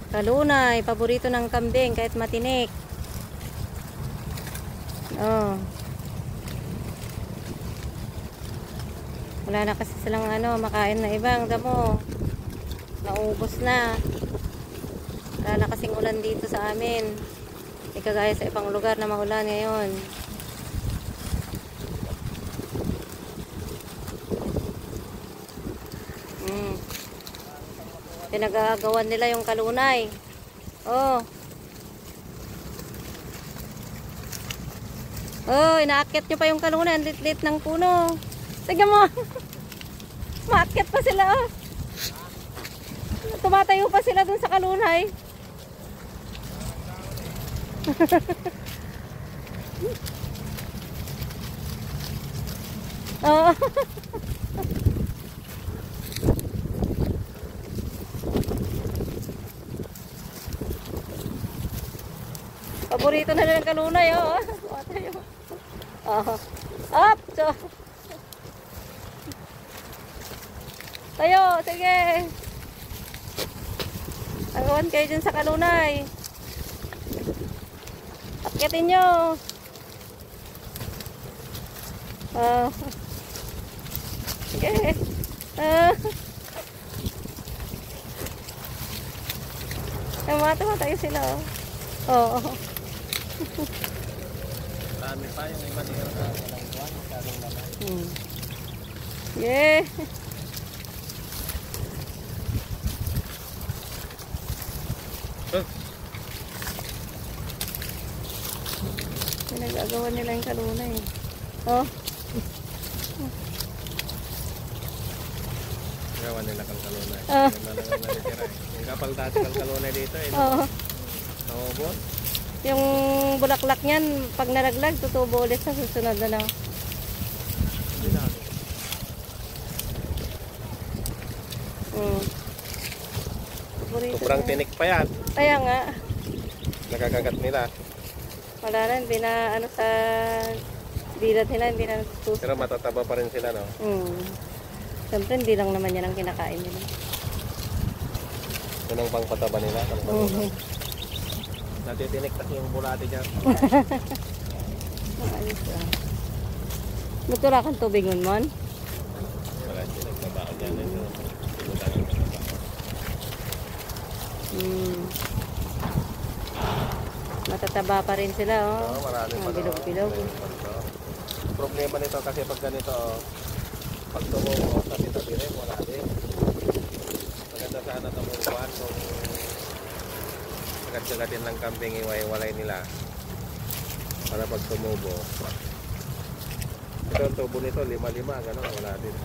Kalunay, paborito ng kambing kahit matinik. Oh. Wala na kasi silang makain na ibang damo. Naubos na. Wala na kasing ulan dito sa amin. Hindi kagaya sa ibang lugar na maulan ngayon. Pinagagawan nila yung kalunay. Oh. Oh, inaakyat nyo pa yung kalunay. Ang lit-lit ng puno. Tignan mo. Maakyat pa sila. Oh. Tumatayo pa sila dun sa kalunay. Oh. Paborito na nila ng kalunay, oh. Oh. Up! So. Tayo, sige. Agawan kayo dyan sa kalunay. Akyatin nyo. Oh. Sige. Tumatayo sila, oh. Oo. Marami pa yung iba dito sa walang buwan, masyadong naman. Yeah. Pinagagawa nila yung kalunay. Oh. Gawa nila kang kalunay. Yung nalang natitira eh. Yung kapal dati kang kalunay dito eh. Oo. Naubos? Yung bulaklak niyan, pag nalaglag, tutubo ulit sa susunod na lang. Sobrang tinik pa yan. Kaya nga. Nakakagat nila. Wala na, hindi na sa bilat nila, hindi na natutusok. Pero matataba pa rin sila, no? Siyempre, hindi lang naman yan ang kinakain nila. Yun ang pangpataba nila. Natitinik kasi yung bulate dyan. Maalis lang. Matura kang tubig nun, Mon? Wala, hindi nagbabaon yan. Matataba pa rin sila, oh. Oo, marami pa. Bilog-bilog. Problema nito kasi pag ganito, pag tumubo, tabi-tabi rin, wala din. Maganda sana tumubuan kung sagat-sagatin ng kambing, iwalay nila para pag tumubo. Ito ang tubo nito, 5-5, gano'n, wala din.